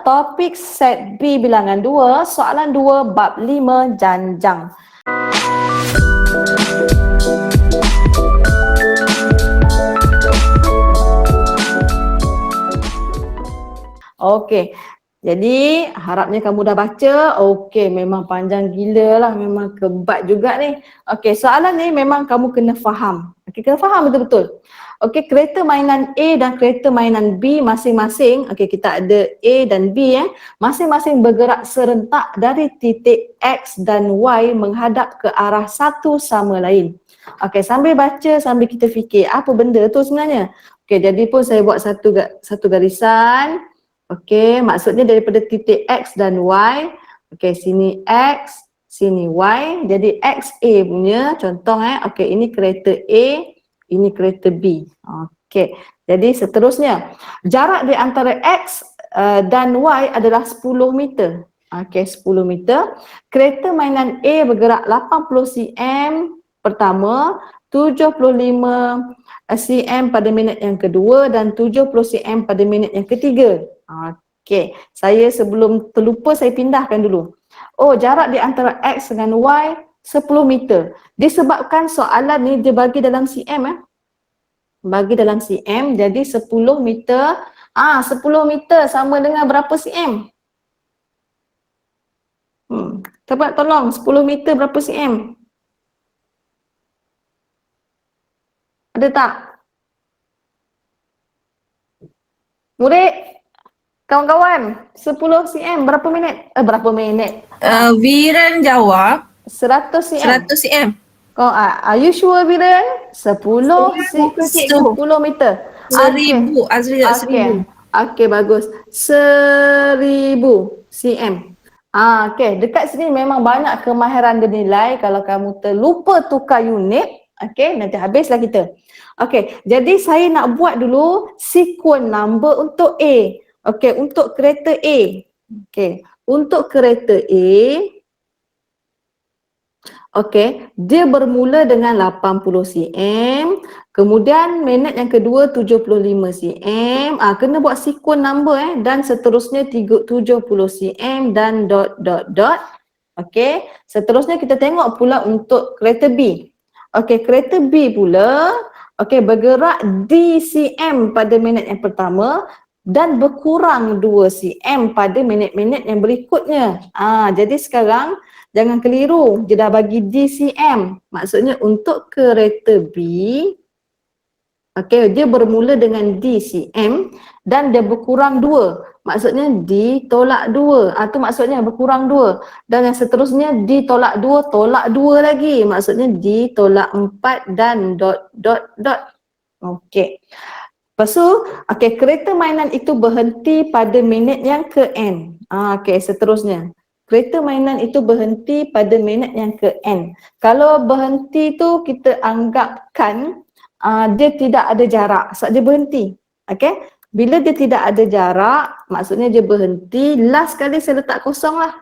topik set B bilangan 2, soalan 2 bab 5 janjang. Okey. Jadi harapnya kamu dah baca. Okey, memang panjang gila lah, memang kebat juga ni. Okey, soalan ni memang kamu kena faham. Okey, kena faham betul-betul. Okey, kereta mainan A dan kereta mainan B masing-masing, okey kita ada A dan B masing-masing bergerak serentak dari titik X dan Y menghadap ke arah satu sama lain. Okey, sambil baca sambil kita fikir apa benda tu sebenarnya. Okey, jadi pun saya buat satu garisan. Okey, maksudnya daripada titik X dan Y. Okey, sini X, sini Y. Jadi XA punya contoh okey, ini kereta A, ini kereta B. Okey. Jadi seterusnya, jarak di antara X dan Y adalah 10 meter. Okey, 10 meter. Kereta mainan A bergerak 80 cm pertama, 75 cm pada minit yang kedua dan 70 cm pada minit yang ketiga. Okey, saya sebelum terlupa saya pindahkan dulu. Oh, jarak di antara X dengan Y 10 meter. Disebabkan soalan ni dia bagi dalam cm bagi dalam cm, jadi 10 meter. 10 meter sama dengan berapa cm? Cepat tolong, 10 meter berapa cm? Ada tak? Murid, kawan-kawan, 10 cm berapa minit? Berapa minit? Viren jawab 100 cm. 100 cm. Kau are you sure Viren? 10 meter. 1000. Azri dah 1000. Okey, bagus. 1000 cm. Okey, dekat sini memang banyak kemahiran bernilai. Kalau kamu terlupa tukar unit, okey, nanti habislah kita. Okey, jadi saya nak buat dulu sequence number untuk A. Okey, untuk kereta A. Okey, untuk kereta A, okey, dia bermula dengan 80 cm, kemudian minit yang kedua 75 cm, kena buat sequence number dan seterusnya 70 cm dan dot. Okey, seterusnya kita tengok pula untuk kereta B. Okey, kereta B pula, okey, bergerak D cm pada minit yang pertama dan berkurang 2 cm pada minit-minit yang berikutnya. Jadi sekarang jangan keliru, dia dah bagi DCM. Maksudnya untuk kereta B, okey, dia bermula dengan DCM dan dia berkurang 2. Maksudnya D tolak 2. Tu maksudnya berkurang 2. Dan yang seterusnya D tolak 2, tolak 2 lagi. Maksudnya D tolak 4 dan dot. Okey. Lepas tu, okey, kereta mainan itu berhenti pada minit yang ke N. Okey, seterusnya. Kereta mainan itu berhenti pada minit yang ke N. Kalau berhenti tu kita anggapkan dia tidak ada jarak sebab dia berhenti. Okey? Bila dia tidak ada jarak, maksudnya dia berhenti, last kali saya letak kosong lah.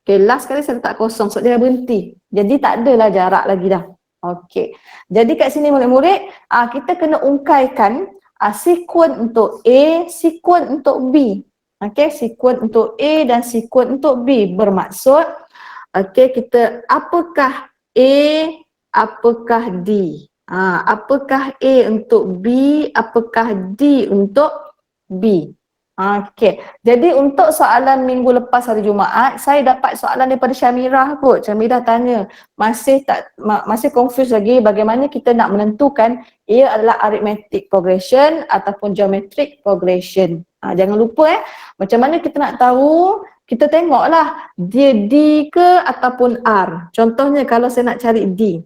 Okey, last kali saya letak kosong sebab dia dah berhenti. Jadi tak adalah jarak lagi dah. Okey. Jadi kat sini murid-murid, kita kena ungkaikan sequence untuk A, sequence untuk B. Okey, sequence untuk A dan sequence untuk B bermaksud okey, kita apakah A, apakah D. Apakah A untuk B, apakah D untuk B. Okey, jadi untuk soalan minggu lepas hari Jumaat, saya dapat soalan daripada Syamirah kot. Syamirah tanya, masih confused lagi bagaimana kita nak menentukan ia adalah arithmetic progression ataupun geometric progression. Jangan lupa macam mana kita nak tahu, kita tengoklah dia D ke ataupun R. Contohnya kalau saya nak cari D.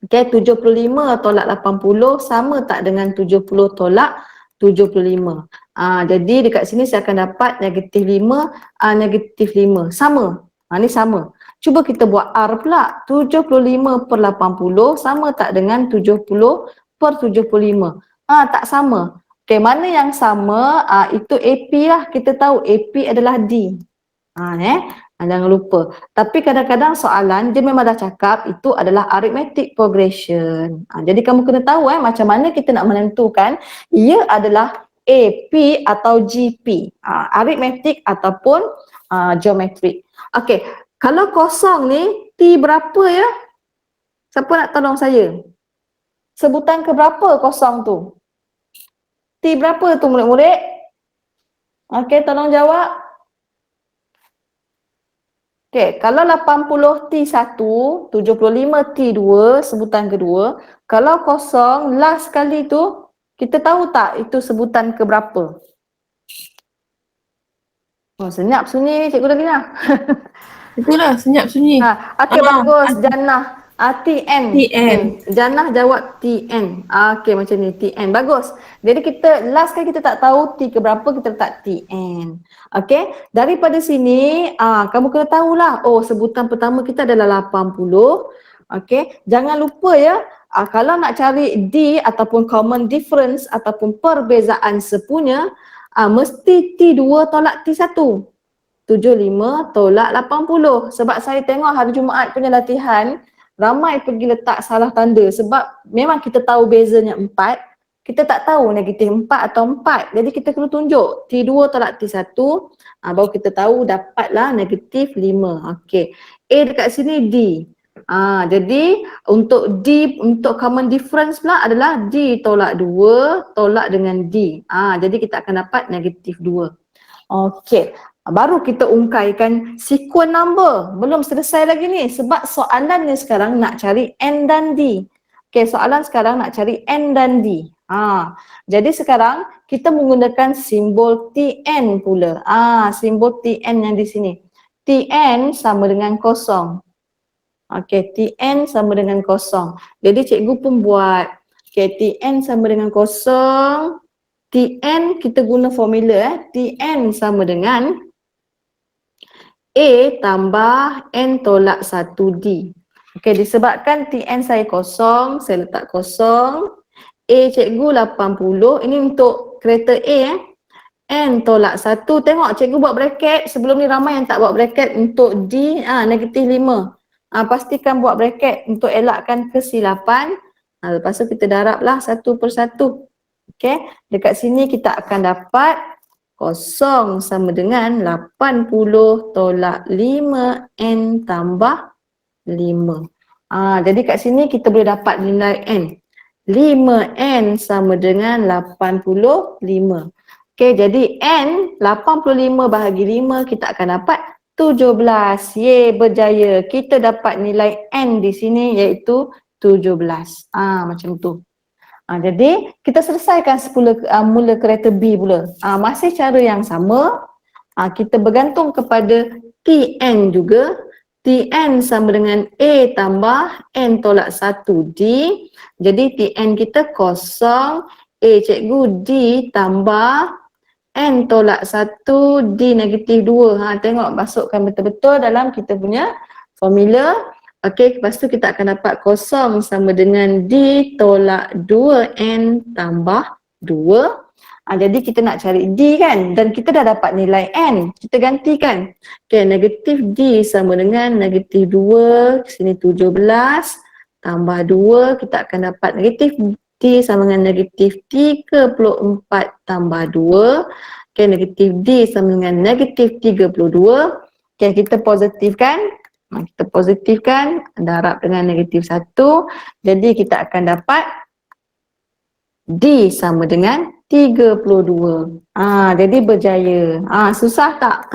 Okey, 75 tolak 80 sama tak dengan 70 tolak 75. Jadi dekat sini saya akan dapat negatif 5, negatif 5. Sama. Ni sama. Cuba kita buat R pula. 75 per 80 sama tak dengan 70 per 75. Tak sama. Okey, mana yang sama? Itu AP lah. Kita tahu AP adalah D. Jangan lupa. Tapi kadang-kadang soalan dia memang dah cakap itu adalah arithmetic progression. Jadi kamu kena tahu macam mana kita nak menentukan ia adalah AP atau GP, aritmetik ataupun geometrik. Okey, kalau kosong ni T berapa ya? Siapa nak tolong saya? Sebutan ke berapa kosong tu? T berapa tu murid-murid? Okey, tolong jawab. Okey, kalau 80T1, 75T2 sebutan kedua, kalau kosong last kali tu kita tahu tak itu sebutan ke berapa? Oh, senyap sunyi Cikgu Darina. Itulah senyap sunyi. Okey, bagus. Jannah. TN. TN. Okay. Jannah jawab TN. Okey, macam ni TN. Bagus. Jadi kita last kali kita tak tahu T ke berapa, kita letak TN. Okey, daripada sini kamu kena tahulah. Oh, sebutan pertama kita adalah 80. Okey, jangan lupa ya. Kalau nak cari D ataupun common difference ataupun perbezaan sepunya, mesti T2 tolak T1. 75 tolak 80. Sebab saya tengok hari Jumaat punya latihan, ramai pergi letak salah tanda sebab memang kita tahu bezanya 4, kita tak tahu negatif 4 atau 4. Jadi kita kena tunjuk T2 tolak T1, baru kita tahu dapatlah negatif 5. Okey. A dekat sini D. Jadi untuk D, untuk common difference pula adalah D tolak 2 tolak dengan D. Jadi kita akan dapat negatif 2. Okey. Baru kita ungkaikan sequence number. Belum selesai lagi ni sebab soalannya sekarang nak cari N dan D. Okey, soalan sekarang nak cari N dan D. Jadi sekarang kita menggunakan simbol TN pula. Simbol TN yang di sini. TN sama dengan kosong. Okey, TN sama dengan kosong. Jadi cikgu pun buat. Okey, TN sama dengan kosong. TN kita guna formula TN sama dengan A tambah N tolak 1D. Okey, disebabkan TN saya kosong, saya letak kosong. A cikgu 80, ini untuk kereta A N tolak 1, tengok cikgu buat bracket, sebelum ni ramai yang tak buat bracket untuk D, negatif 5. Pastikan buat bracket untuk elakkan kesilapan. Lepas tu kita darablah satu persatu. Okey, dekat sini kita akan dapat kosong sama dengan 80 tolak 5N tambah 5. Jadi kat sini kita boleh dapat nilai N. 5N sama dengan 85. Okey, jadi N 85 bahagi 5 kita akan dapat 17. Ye, berjaya. Kita dapat nilai N di sini iaitu 17. Macam tu. Jadi kita selesaikan mula kereta B pula. Masih cara yang sama. Kita bergantung kepada TN juga. TN sama dengan A tambah N tolak 1D. Jadi TN kita kosong. A cikgu D tambah N tolak 1D negatif 2. Tengok masukkan betul-betul dalam kita punya formula. Okey, lepas tu kita akan dapat kosong sama dengan D tolak 2N tambah 2. Jadi kita nak cari D kan, dan kita dah dapat nilai N. Kita gantikan. Okey, negatif D sama dengan negatif 2, sini 17 tambah 2, kita akan dapat negatif D sama dengan negatif 34 tambah 2. Okey, negatif D sama dengan negatif 32. Okey, kita positifkan. Kita positifkan, darab dengan negatif 1. Jadi kita akan dapat D sama dengan 32. Jadi berjaya. Susah tak?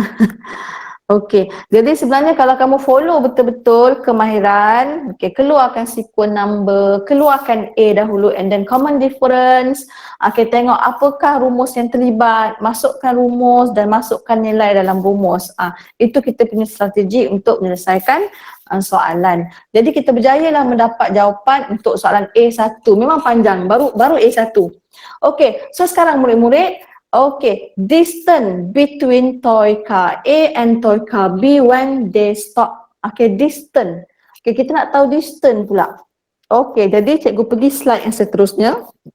Okey, jadi sebenarnya kalau kamu follow betul-betul kemahiran, keluarkan sequence number, keluarkan A dahulu and then common difference. Tengok apakah rumus yang terlibat, masukkan rumus dan masukkan nilai dalam rumus. Itu kita punya strategi untuk menyelesaikan soalan. Jadi kita berjayalah mendapat jawapan untuk soalan A1. Memang panjang, baru A1. Okey, so sekarang murid-murid, distance between toy car A and toy car B when they stop. Distance. Kita nak tahu distance pula. Jadi cikgu pergi slide yang seterusnya.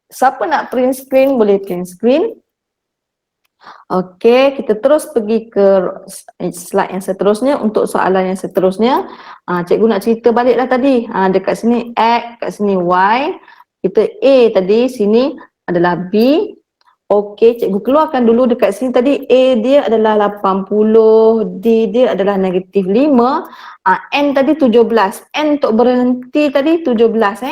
Siapa nak print screen boleh print screen. Kita terus pergi ke slide yang seterusnya untuk soalan yang seterusnya. Cikgu nak cerita baliklah tadi. Dekat sini X, kat sini Y. Kita A tadi, sini adalah B. Okey, cikgu keluarkan dulu dekat sini tadi A dia adalah 80, D dia adalah -5, N tadi 17. N untuk berhenti tadi 17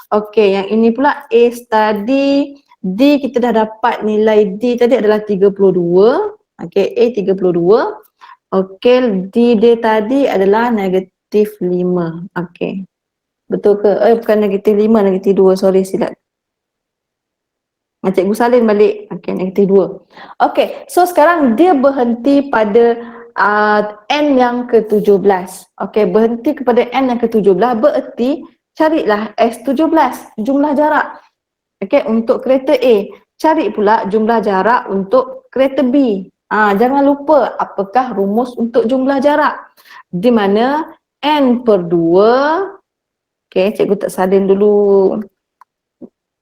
Okey, yang ini pula A tadi, D kita dah dapat nilai D tadi adalah 32. Okey, A 32. Okey, D dia tadi adalah -5. Okey. Betul ke? Bukan -5, -2. Sorry, silap. Cikgu salin balik. Okey, -2. Okey, so sekarang dia berhenti pada N yang ke-17. Okey, berhenti kepada N yang ke-17 bererti carilah S17, jumlah jarak. Okey, untuk kereta A. Cari pula jumlah jarak untuk kereta B. Jangan lupa apakah rumus untuk jumlah jarak. Di mana N per 2. Okey, cikgu tak salin dulu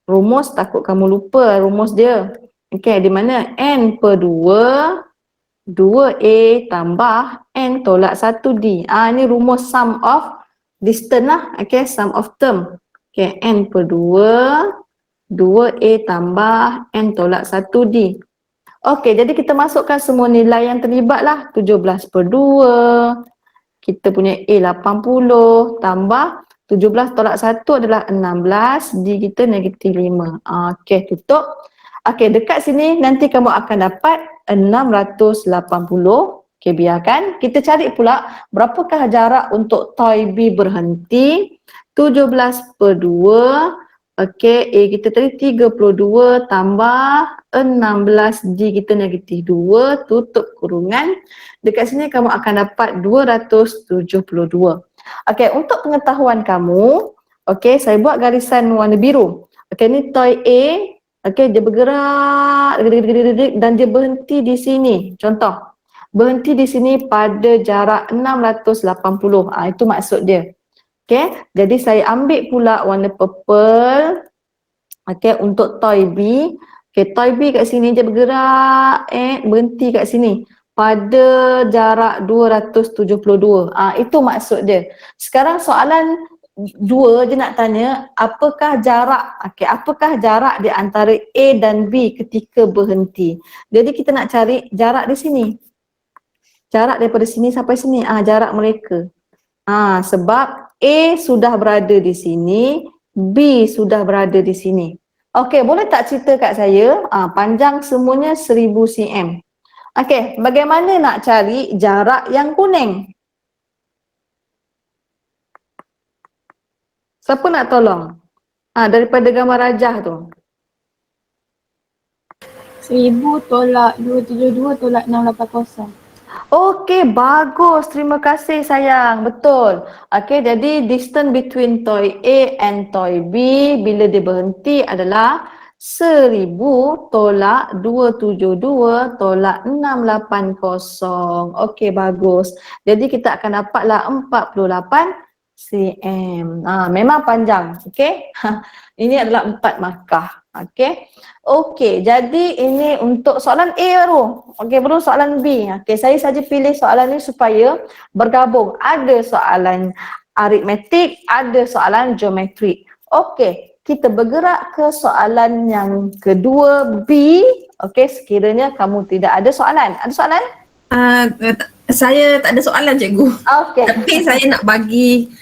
rumus, takut kamu lupa rumus dia. Okey, di mana N per 2, 2A tambah N tolak 1D. Ini rumus sum of distance lah. Okey, sum of term. Okey, N per 2, 2A tambah N tolak 1D. Okey, jadi kita masukkan semua nilai yang terlibat lah. 17 per 2, kita punya A 80 tambah 17 tolak 1 adalah 16, D kita -5. Okey, tutup. Okey, dekat sini nanti kamu akan dapat 680. Okey, biarkan. Kita cari pula berapakah jarak untuk toy B berhenti. 17 per 2. Okey, A kita tadi 32 tambah 16, D kita -2, tutup kurungan. Dekat sini kamu akan dapat 272. Okey, untuk pengetahuan kamu, okey, saya buat garisan warna biru. Okey, ni toy A, okey, dia bergerak dan dia berhenti di sini. Contoh, berhenti di sini pada jarak 680. Itu maksud dia. Okey, jadi saya ambil pula warna purple. Okey, untuk toy B. Okey, toy B kat sini dia bergerak, berhenti kat sini pada jarak 272. Itu maksud dia. Sekarang soalan 2 je nak tanya, apakah jarak? Okey, apakah jarak di antara A dan B ketika berhenti? Jadi kita nak cari jarak di sini. Jarak daripada sini sampai sini, jarak mereka. Sebab A sudah berada di sini, B sudah berada di sini. Okey, boleh tak cerita kat saya? Panjang semuanya 1000 cm. Okey, bagaimana nak cari jarak yang kuning? Siapa nak tolong? Daripada gambar rajah tu. 1000 tolak 272 tolak 680. Okey, bagus. Terima kasih sayang. Betul. Okey, jadi distance between toy A and toy B bila dia berhenti adalah 1000 tolak 272 tolak 680. Okey, bagus. Jadi kita akan dapatlah 48 cm. Memang panjang. Okey. Ini adalah 4 markah. Okey. Okey, jadi ini untuk soalan A baru. Okey, baru soalan B. Okey, saya saja pilih soalan ni supaya bergabung. Ada soalan aritmetik, ada soalan geometrik. Okey, kita bergerak ke soalan yang kedua B. Okey, sekiranya kamu tidak ada soalan. Ada soalan? Saya tak ada soalan cikgu. Okey. Tapi saya nak bagi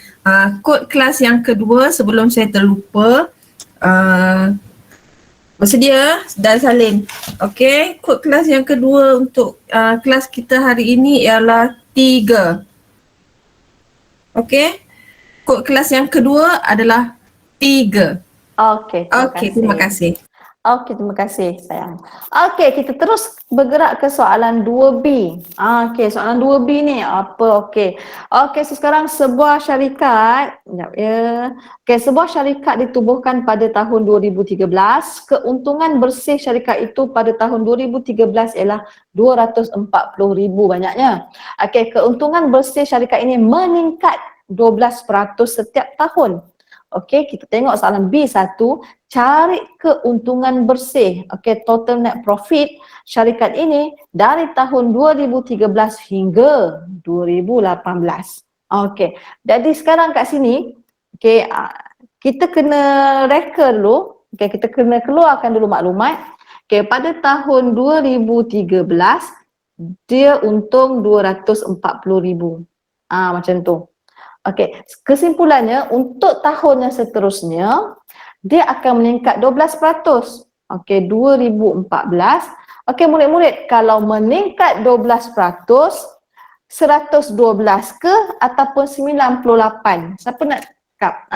kod kelas yang kedua sebelum saya terlupa. Bersedia dan salin. Okey, kod kelas yang kedua untuk kelas kita hari ini ialah 3. Okey, kod kelas yang kedua adalah 3. Okey, Terima kasih. Okey, terima kasih sayang. Okey, kita terus bergerak ke soalan 2B. Okey, soalan 2B ni apa? Okey. Okey, so sekarang sebuah syarikat, sekejap ya. Okey, sebuah syarikat ditubuhkan pada tahun 2013. Keuntungan bersih syarikat itu pada tahun 2013 ialah 240,000 banyaknya. Okey, keuntungan bersih syarikat ini meningkat 12% setiap tahun. Okey, kita tengok soalan B1, cari keuntungan bersih, okey, total net profit syarikat ini dari tahun 2013 hingga 2018. Okey, jadi sekarang kat sini, okey, kita kena reka dulu, okey, kita kena keluarkan dulu maklumat. Okey, pada tahun 2013 dia untung 240,000. Macam tu. Okey, kesimpulannya untuk tahun yang seterusnya dia akan meningkat 12%. Okey, 2014. Okey, murid-murid, kalau meningkat 12%, 112 ke ataupun 98? Siapa nak cakap?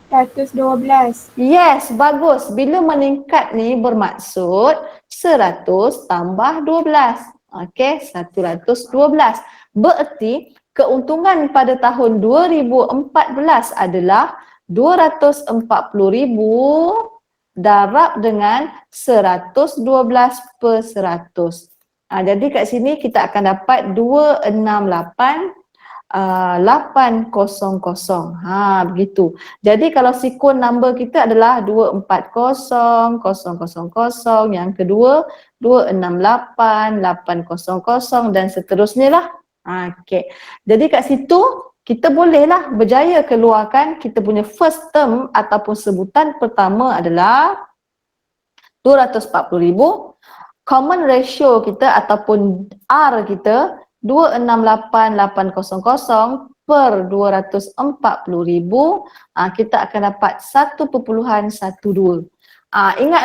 112. Yes, bagus. Bila meningkat ni bermaksud 100 tambah 12. Okey, 112. Bererti keuntungan pada tahun 2014 adalah 240,000 darab dengan 112 per 100. Jadi kat sini kita akan dapat 268 800. Begitu. Jadi kalau sequence number kita adalah 240,000, yang kedua 268 800 dan seterusnya lah. Okey. Jadi kat situ kita bolehlah berjaya keluarkan kita punya first term ataupun sebutan pertama adalah 240,000. Common ratio kita ataupun R kita 268,800 per 240,000, kita akan dapat 1.12. Ingat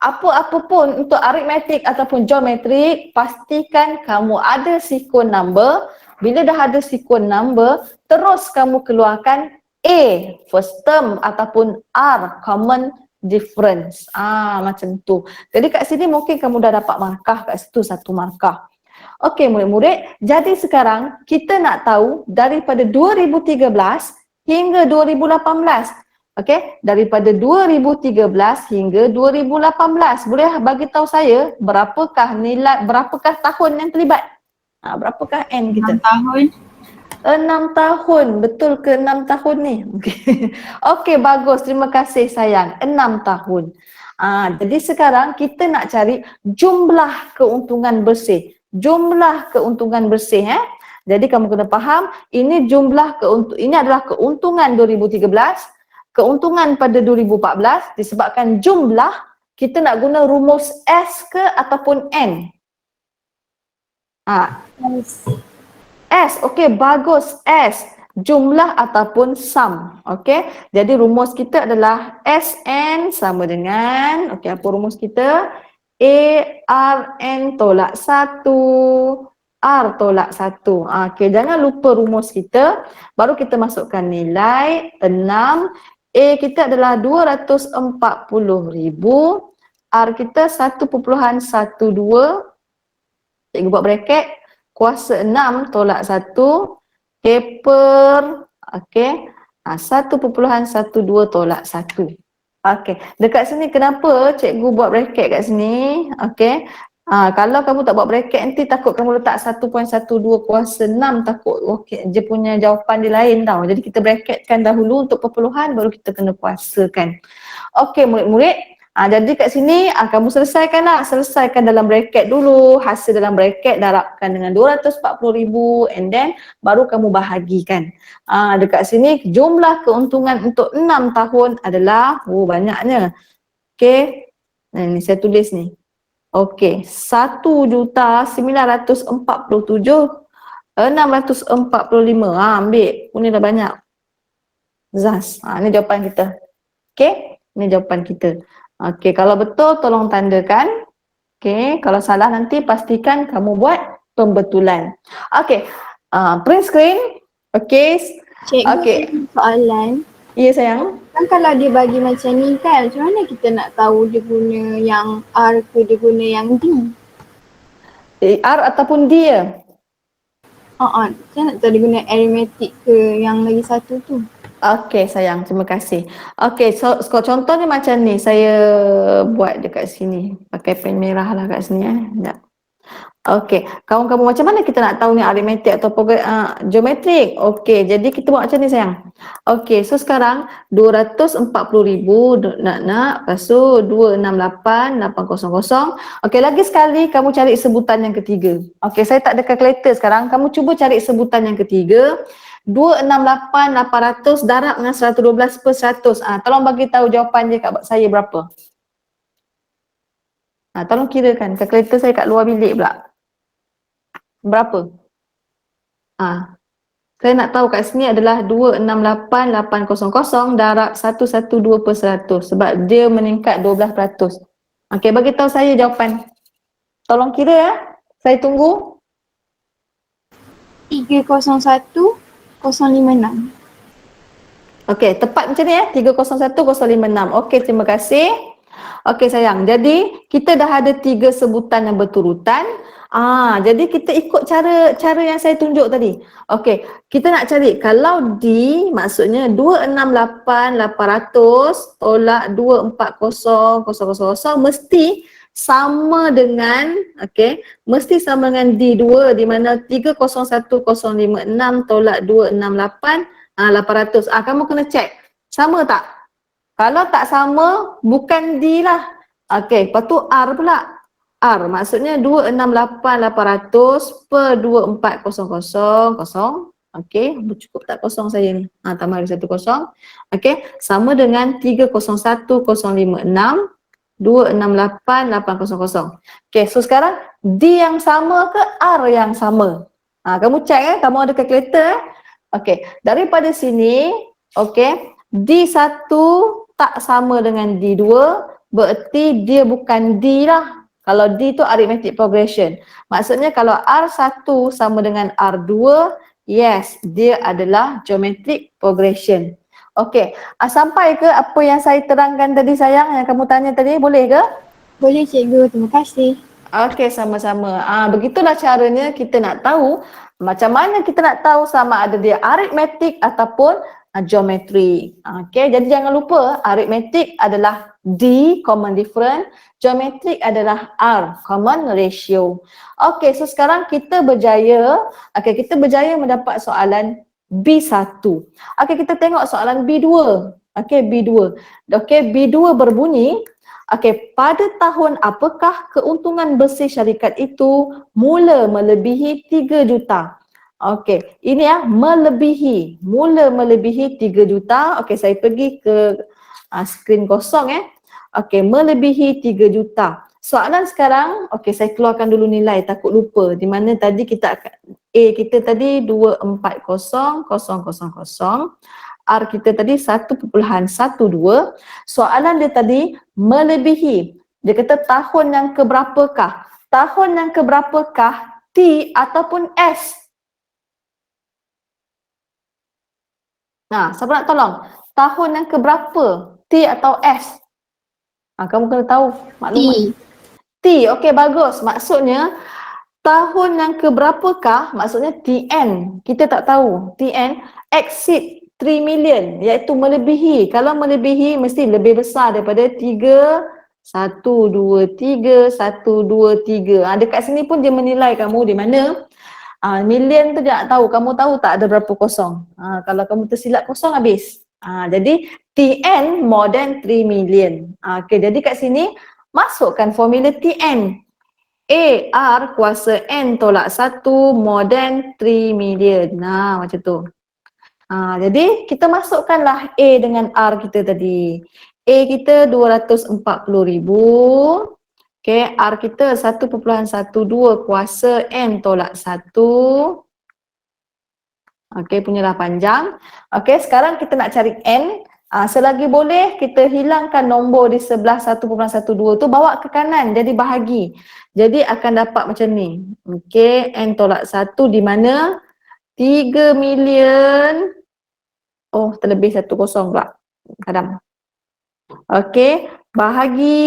apa-apa pun untuk aritmetik ataupun geometrik, pastikan kamu ada sequence number. Bila dah ada sequence number, terus kamu keluarkan A, first term, ataupun R, common difference. Macam tu. Jadi kat sini mungkin kamu dah dapat markah kat situ, 1 markah. Okey murid-murid, jadi sekarang kita nak tahu daripada 2013 hingga 2018. Okey, daripada 2013 hingga 2018. Boleh bagi tahu saya berapakah nilai, berapakah tahun yang terlibat? Berapakah N kita? 6 tahun. 6 tahun, betul ke 6 tahun ni? Okey, bagus, terima kasih sayang, 6 tahun. Jadi sekarang kita nak cari jumlah keuntungan bersih. Jumlah keuntungan bersih. Jadi kamu kena faham, ini ini adalah keuntungan 2013, keuntungan pada 2014 disebabkan jumlah, kita nak guna rumus S ke ataupun N? S, okey, bagus, S, jumlah ataupun sum. Okey, jadi rumus kita adalah SN sama dengan, okey, apa rumus kita? ARN tolak 1, R tolak 1. Okey, jangan lupa rumus kita. Baru kita masukkan nilai 6. A kita adalah 240,000. R kita 1.12. Cikgu buat bracket. Kuasa 6 tolak 1. K per, okey, 1.12 tolak 1. Okey, dekat sini kenapa cikgu buat bracket kat sini? Okey, kalau kamu tak buat bracket nanti takut kamu letak 1.12 kuasa 6, takut okey, dia punya jawapan dia lain tau. Jadi kita bracketkan dahulu untuk perpuluhan, baru kita kena kuasakan. Okey murid-murid, jadi kat sini kamu selesaikan dalam bracket dulu, hasil dalam bracket darabkan dengan 240,000 and then baru kamu bahagikan. Dekat sini jumlah keuntungan untuk 6 tahun adalah banyaknya. Okey. Ni saya tulis ni. Okey, 1,947,645. Ambil. Ini dah banyak. Zaz. Ni jawapan kita. Okey, ni jawapan kita. Okey, kalau betul tolong tandakan. Okey, kalau salah nanti pastikan kamu buat pembetulan. Okey, print screen. Okey. Cikgu, Okey. soalan. Ya sayang. Kan kalau dia bagi macam ni kan, macam mana kita nak tahu dia guna yang R ke dia guna yang D? R ataupun D ya? Saya nak tahu dia guna arithmetic ke yang lagi satu tu. Okey sayang, terima kasih. Okey, so contohnya macam ni, saya buat dekat sini. Pakai pen merah lah kat sini Sekejap. Okey, kawan-kawan macam mana kita nak tahu ni aritmetik atau geometrik? Okey, jadi kita buat macam ni sayang. Okey, so sekarang 240,000 nak lepas tu 268,800. Okey, lagi sekali kamu cari sebutan yang ketiga. Okey, saya tak ada kalkulator sekarang. Kamu cuba cari sebutan yang ketiga. 268,800 darab dengan 112 per 100. Tolong bagi tahu jawapan dia kat saya berapa? Tolong kirakan. Kalkulator saya kat luar bilik pula. Berapa? Saya nak tahu kat sini adalah 268800 darab 112%, sebab dia meningkat 12%. Okey, bagi tahu saya jawapan. Tolong kira ya. Saya tunggu. 301056. Okey, tepat macam ni ya. 301056. Okey, terima kasih. Okey sayang. Jadi kita dah ada 3 sebutan yang berturutan. Jadi kita ikut cara yang saya tunjuk tadi. Okey, kita nak cari kalau D maksudnya 268800 tolak 240000 mesti sama dengan mesti sama dengan D2 di mana 301056 tolak 268 800. Kamu kena check. Sama tak? Kalau tak sama bukan D lah. Okey, lepas tu R pula. R maksudnya 268800 per 24000. Okey, cukup tak kosong saya ni? Tambah lagi 1 kosong. Okey, sama dengan 301056 268 800. Okey, so sekarang D yang sama ke R yang sama? Kamu check kamu ada kalkulator Okey, daripada sini D1 tak sama dengan D2, berarti dia bukan D lah. Kalau D tu arithmetic progression. Maksudnya kalau R1 sama dengan R2, yes, dia adalah geometric progression. Okey, sampai ke apa yang saya terangkan tadi sayang, yang kamu tanya tadi, boleh ke? Boleh cikgu, terima kasih. Okey, sama-sama. Begitulah caranya kita nak tahu macam mana kita nak tahu sama ada dia aritmetik ataupun geometri. Okey, jadi jangan lupa aritmetik adalah D, common difference. Geometrik adalah R, common ratio. Okey, so sekarang kita berjaya, kita berjaya mendapat soalan B1. Okey, kita tengok soalan B2. B2. B2 berbunyi, pada tahun apakah keuntungan bersih syarikat itu mula melebihi 3 juta? Ini mula melebihi 3 juta. Saya pergi ke skrin kosong melebihi 3 juta. Soalan sekarang, saya keluarkan dulu nilai takut lupa. Di mana tadi kita akan A kita tadi 240000, R kita tadi 1.12. Soalan dia tadi melebihi. Dia kata tahun yang keberapakah? Tahun yang keberapakah T ataupun S? Siapa nak tolong? Tahun yang keberapa? T atau S? Kamu kena tahu maklumat. T, okey bagus. Maksudnya tahun yang keberapakah? Maksudnya TN. Kita tak tahu. TN exceed 3 million, iaitu melebihi. Kalau melebihi mesti lebih besar daripada 3, 1, 2, 3, 1, 2, 3. Dekat sini pun dia menilai kamu di mana million tu dia nak tahu. Kamu tahu tak ada berapa kosong? Kalau kamu tersilap kosong habis. Jadi TN more than 3 million. Jadi kat sini masukkan formula TN. AR kuasa N tolak 1 more than 3 million. Macam tu. Jadi kita masukkanlah A dengan R kita tadi. A kita 240,000. R kita 1.12 kuasa N tolak 1. Punyalah panjang. Sekarang kita nak cari N. Selagi boleh kita hilangkan nombor di sebelah 1.12 tu, bawa ke kanan jadi bahagi. Jadi akan dapat macam ni. N tolak 1 di mana 3 million. Terlebih 1 kosong pula. Kadang. Bahagi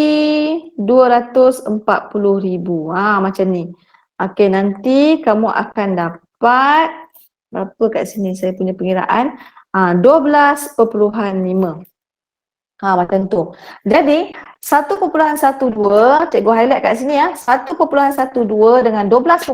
240,000. Macam ni. Nanti kamu akan dapat berapa kat sini saya punya pengiraan? 12.5. Macam tu. Jadi 1.12, cikgu highlight kat sini 1.12 dengan 12.5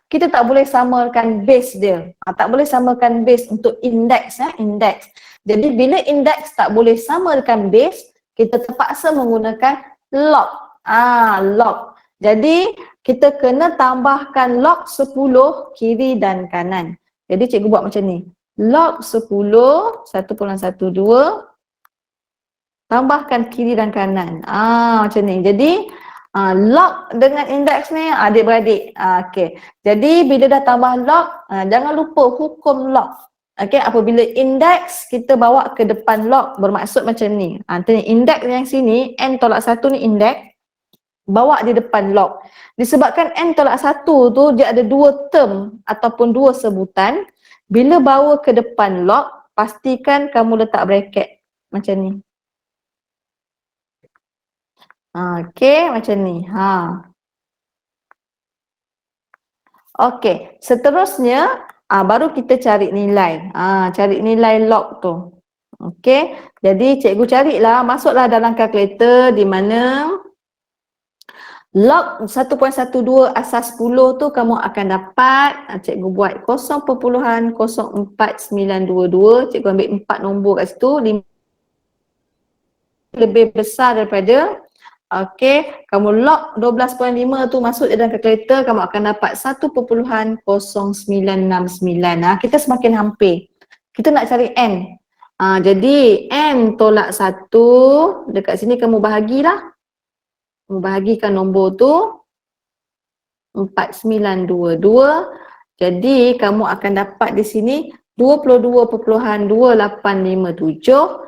kita tak boleh samakan base dia. Tak boleh samakan base untuk indeks indeks. Jadi bila indeks tak boleh samakan base, kita terpaksa menggunakan log. Log. Jadi kita kena tambahkan log 10 kiri dan kanan. Jadi cikgu buat macam ni. Log 10, 1.12 tambahkan kiri dan kanan. Macam ni. Jadi Log dengan indeks ni adik-beradik. Okey. Jadi bila dah tambah log, jangan lupa hukum log. Okey, apabila indeks kita bawa ke depan log, bermaksud macam ni. Indeks yang sini n tolak 1 ni indeks, bawa di depan log. Disebabkan n tolak 1 tu dia ada 2 term ataupun 2 sebutan. Bila bawa ke depan log, pastikan kamu letak bracket macam ni. Okey, macam ni. Okey, seterusnya baru kita cari nilai. Cari nilai log tu. Okey, jadi cikgu carilah, masuklah dalam kalkulator di mana log 1.12 asas 10 tu kamu akan dapat, cikgu buat 0.04922, cikgu ambil 4 nombor kat situ, lebih besar daripada. Okey, kamu log 12.5 tu masuk dalam kalkulator, kamu akan dapat 1.0969. Kita semakin hampir. Kita nak cari n. Jadi n tolak 1, dekat sini kamu bahagilah. Kamu bahagikan nombor tu 4922. Jadi kamu akan dapat di sini 22.2857.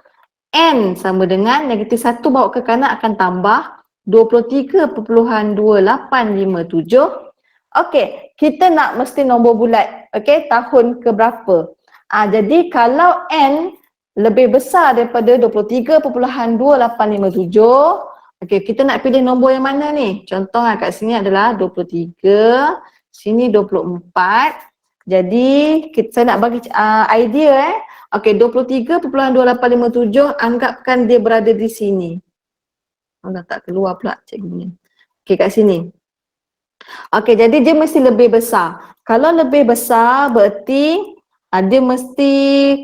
N sama dengan negatif 1 bawa ke kanan akan tambah 23.2857. Okey, kita nak mesti nombor bulat. Okey, tahun ke berapa? Jadi kalau N lebih besar daripada 23.2857, okey, kita nak pilih nombor yang mana ni? Contoh kat sini adalah 23, sini 24. Jadi saya nak bagi idea Okey, 23.2857 anggapkan dia berada di sini. Dah tak keluar pula cikgu ni. Okey, kat sini. Okey, jadi dia mesti lebih besar. Kalau lebih besar berarti dia mesti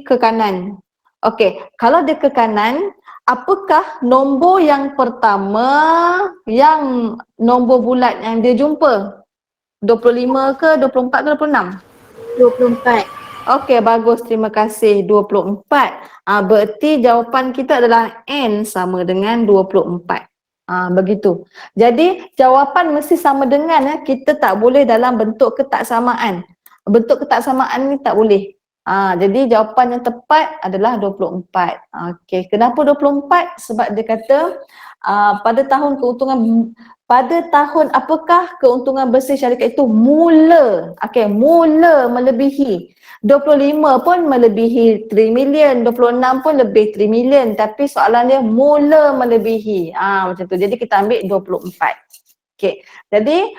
ke kanan. Okey, kalau dia ke kanan, apakah nombor yang pertama yang nombor bulat yang dia jumpa? 25 ke 24 ke 26? 24. Okey, bagus. Terima kasih. 24. Berarti jawapan kita adalah N sama dengan 24. Begitu. Jadi, jawapan mesti sama dengan, kita tak boleh dalam bentuk ketaksamaan. Bentuk ketaksamaan ni tak boleh. Jadi, jawapan yang tepat adalah 24. Okey, kenapa 24? Sebab dia kata pada tahun apakah keuntungan bersih syarikat itu mula melebihi 25 pun melebihi 3 million, 26 pun lebih 3 million, tapi soalan dia mula melebihi. Macam tu. Jadi kita ambil 24. Okey. Jadi